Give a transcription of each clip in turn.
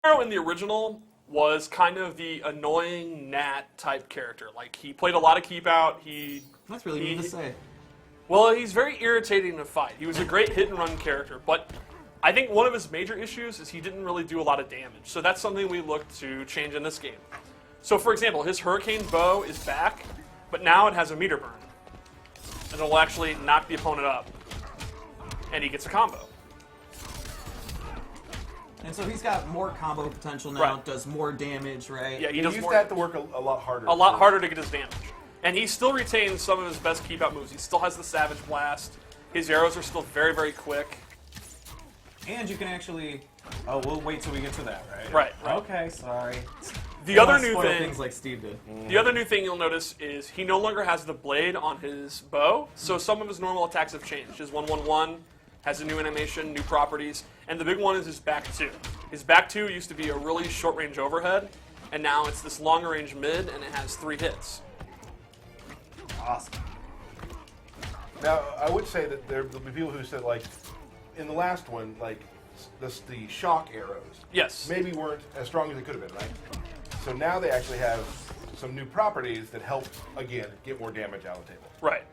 Arrow in the original was kind of the annoying Nat type character. Like, he played a lot of keep out. That's really mean to say. Well, he's very irritating to fight. He was a great hit and run character, but I think one of his major issues is he didn't really do a lot of damage. So that's something we look to change in this game. So for example, his Hurricane Bow is back, but now it has a meter burn. And it'll actually knock the opponent up. And he gets a combo. And so he's got more combo potential now, Right. does more damage, right? Yeah, he He does used more, to have to work a lot harder. a lot harder to get his damage. And he still retains some of his best keep out moves. He still has the Savage Blast. His arrows are still very, very quick. And you can actually... Oh, we'll wait till we get to that, right? Right. Okay, sorry. The Don't other wanna new spoil thing, things like Steve did. the other new thing you'll notice is he no longer has the blade on his bow, so some of his normal attacks have changed. His 1/1/1 has a new animation, new properties, and the big one is his back 2. His back 2 used to be a really short range overhead, and now it's this longer range mid, and it has 3 hits. Awesome. Now, I would say that there will be people who said, like, in the last one, like, the shock arrows Yes. maybe weren't as strong as they could have been, right? So now they actually have some new properties that help, again, get more damage out of the table. Right.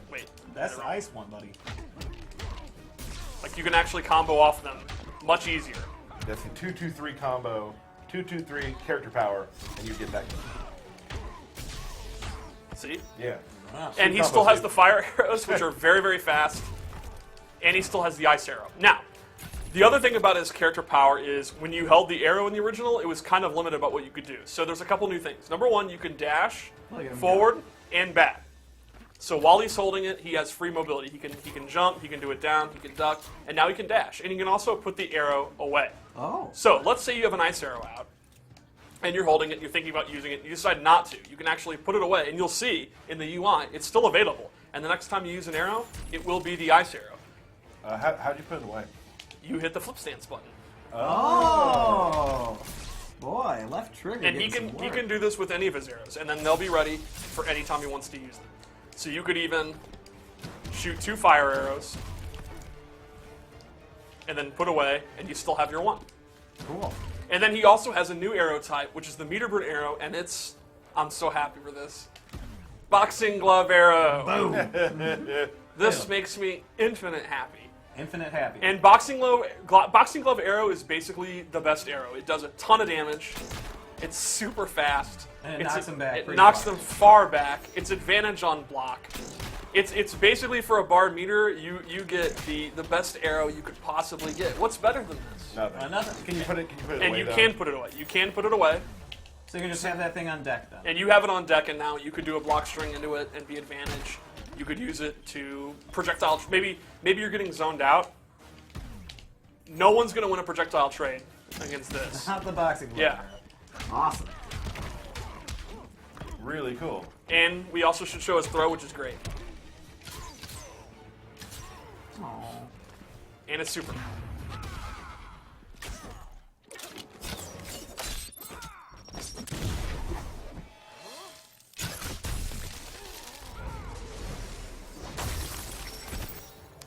Wait. That's the ice one, buddy. Like, you can actually combo off them much easier. That's the 2-2-3 combo, 2-2-3 character power, and you get that. See? Yeah. Wow. And he combos, still has too. the fire arrows, which are very, very fast. And he still has the ice arrow. Now, the other thing about his character power is when you held the arrow in the original, it was kind of limited about what you could do. So there's a couple new things. Number one, you can dash Look at him forward and back. So while he's holding it, he has free mobility. He can jump, he can do it down, he can duck, and now he can dash. And he can also put the arrow away. Oh. So let's say you have an ice arrow out, and you're holding it, you're thinking about using it, you decide not to. You can actually put it away, and you'll see in the UI, it's still available. And the next time you use an arrow, it will be the ice arrow. How'd you put it away? You hit the flip stance button. Oh. Boy, left trigger. And he getting can some he work. can do this with any of his arrows, and then they'll be ready for any time he wants to use them. So you could even shoot 2 fire arrows, and then put away, and you still have your 1. Cool. And then he also has a new arrow type, which is the meter burn arrow, and I'm so happy for this. Boxing glove arrow. Boom. This makes me infinite happy. Infinite happy. And boxing glove arrow is basically the best arrow. It does a ton of damage. It's super fast. And it It's knocks them back It pretty knocks far. them far back. It's advantage on block. It's basically for a bar meter, you get the best arrow you could possibly get. What's better than this? Nothing. Nothing. Can you put it And away, you though? can put it away. You can put it away, So you can just have that thing on deck then. and you have it on deck. And now you could do a block string into it and be advantage. You could use it to projectile. Maybe you're getting zoned out. No one's gonna win a projectile trade against this. Not the boxing glove. Yeah. Awesome. Really cool. And we also should show his throw, which is great. Aw. And it's super.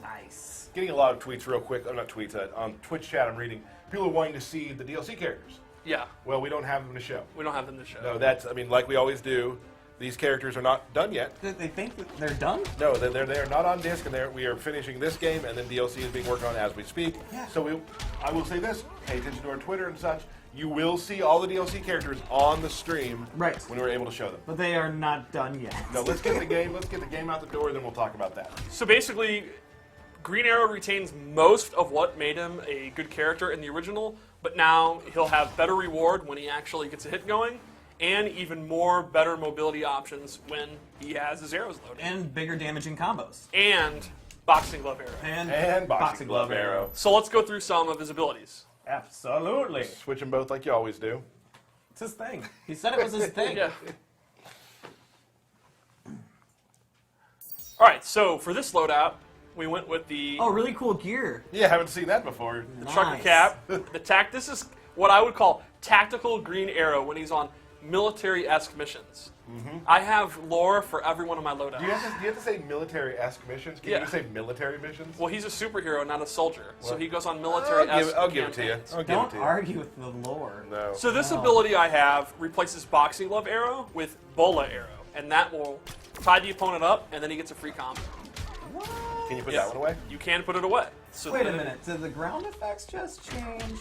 Nice. Getting a lot of tweets real quick. Not tweets. On Twitch chat, I'm reading. People are wanting to see the DLC characters. Yeah, Well, we don't have them to show. we don't have them to show. No, that's, I mean, like we always do, these characters are not done yet. They think that they're done? No, they're not on disc, and we are finishing this game, and then DLC is being worked on as we speak. Yeah. So I will say this: pay attention to our Twitter and such. You will see all the DLC characters on the stream Right. when we're able to show them. But they are not done yet. No, let's get the game. Let's get the game out the door, and then we'll talk about that. So basically, Green Arrow retains most of what made him a good character in the original, but now he'll have better reward when he actually gets a hit going, and even more better mobility options when he has his arrows loaded. And bigger damaging combos. And boxing glove arrow. And boxing glove arrow. So let's go through some of his abilities. Absolutely. Switch them both like you always do. It's his thing. He said it was his thing. Yeah. All right, so for this loadout, we went with the Oh, really cool gear. Yeah, haven't seen that before. trucker Nice. cap. The tac. This is what I would call tactical Green Arrow when he's on military-esque missions. I have lore for every one of my loadouts. Do you have to say military-esque missions? Can Yeah. you just say military missions? Well, he's a superhero, not a soldier, so Well, he goes on military-esque I'll give it to you. campaigns. I'll give it Don't to you. argue with the lore. No. So this No. ability I have replaces Boxing Glove Arrow with Bola Arrow, and that will tie the opponent up, and then he gets a free combo. What? Can you put Yeah. that one away? You can put it away. So Wait a then- minute. Did the ground effects just change?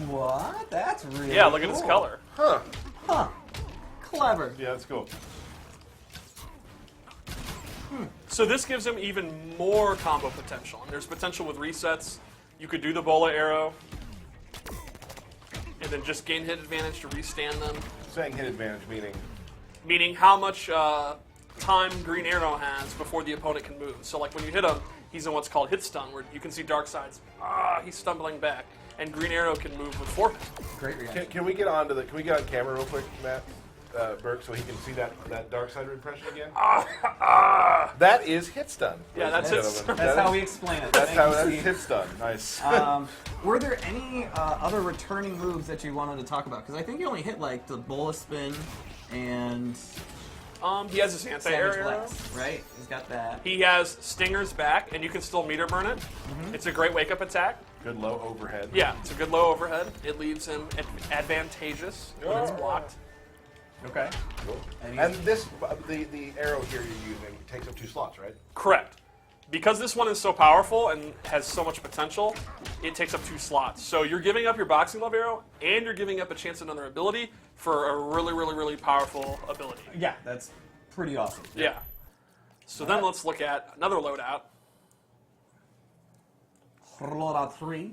What? That's really Yeah, look at cool. his color. Huh. Huh. Clever. Yeah, that's cool. So this gives him even more combo potential. And there's potential with resets. You could do the Bola Arrow, and then just gain hit advantage to restand them. Saying hit advantage meaning. Meaning how much time Green Arrow has before the opponent can move. So like when you hit him, he's in what's called hit stun, where you can see Darkseid's, he's stumbling back. And Green Arrow can move before him. Great reaction. Can we get on camera real quick, Matt? Burke, so he can see that dark side impression again. That is hit stun. Yeah, that's ladies and hit gentlemen. That's That how is- we explain it. That's Thank how you, that's Steve. hit stun. Nice. Were there any other returning moves that you wanted to talk about? Because I think you only hit like the Bola Spin and He has his Savage anti-air arrow. Blast, right? He's got that. He has Stinger's back, and you can still meter burn it. It's a great wake-up attack. Good low overhead. Yeah, it's a good low overhead. It leaves him advantageous when it's blocked. Okay. Cool. And And this, the arrow here you're using takes up 2 slots, right? Correct. Because this one is so powerful and has so much potential, it takes up 2 slots. So you're giving up your Boxing Glove Arrow, and you're giving up a chance at another ability for a really, really, really powerful ability. Yeah, that's pretty awesome. Yeah. So then let's look at another loadout. Loadout 3.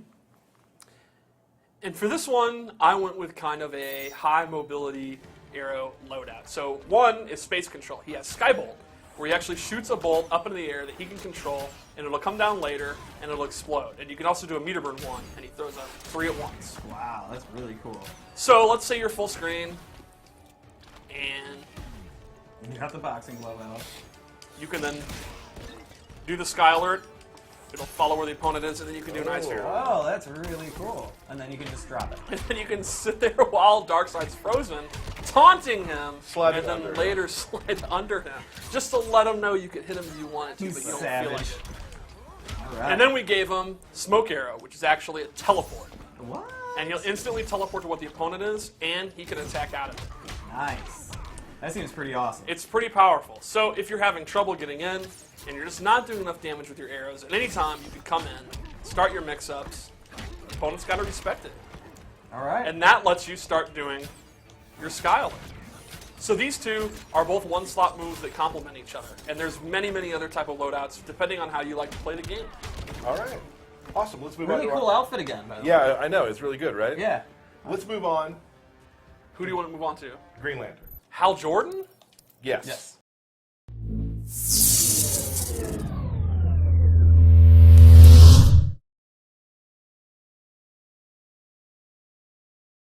And for this one, I went with kind of a high mobility arrow loadout. So one is space control. He has Skybolt, where he actually shoots a bolt up into the air that he can control, and it'll come down later, and it'll explode. And you can also do a meter burn one, and he throws up 3 at once. Wow, that's really cool. So let's say you're full screen, and You got the boxing glove out. you can then do the Sky Alert. It'll follow where the opponent is, and then you can do an ice arrow. Oh, that's really cool. And then you can just drop it. And then you can sit there while Darkseid's frozen, taunting him, Slide and then under him. later slide under him, just to let him know you could hit him if you wanted to, You but you don't savage. feel like it. All right. And then we gave him Smoke Arrow, which is actually a teleport. What? And he'll instantly teleport to what the opponent is, and he can attack out of it. Nice. That seems pretty awesome. It's pretty powerful. So if you're having trouble getting in, and you're just not doing enough damage with your arrows, at any time you can come in, start your mix-ups, the opponent's got to respect it. All right. And that lets you start doing your Sky Alert. So these two are both one-slot moves that complement each other. And there's many, many other type of loadouts, depending on how you like to play the game. All right. Awesome. Let's move really on. to cool our- outfit again, by the way. Yeah, I know. It's really good, right? Yeah. Let's move on. Who do you want to move on to? Green Lantern. Hal Jordan? Yes. Yes.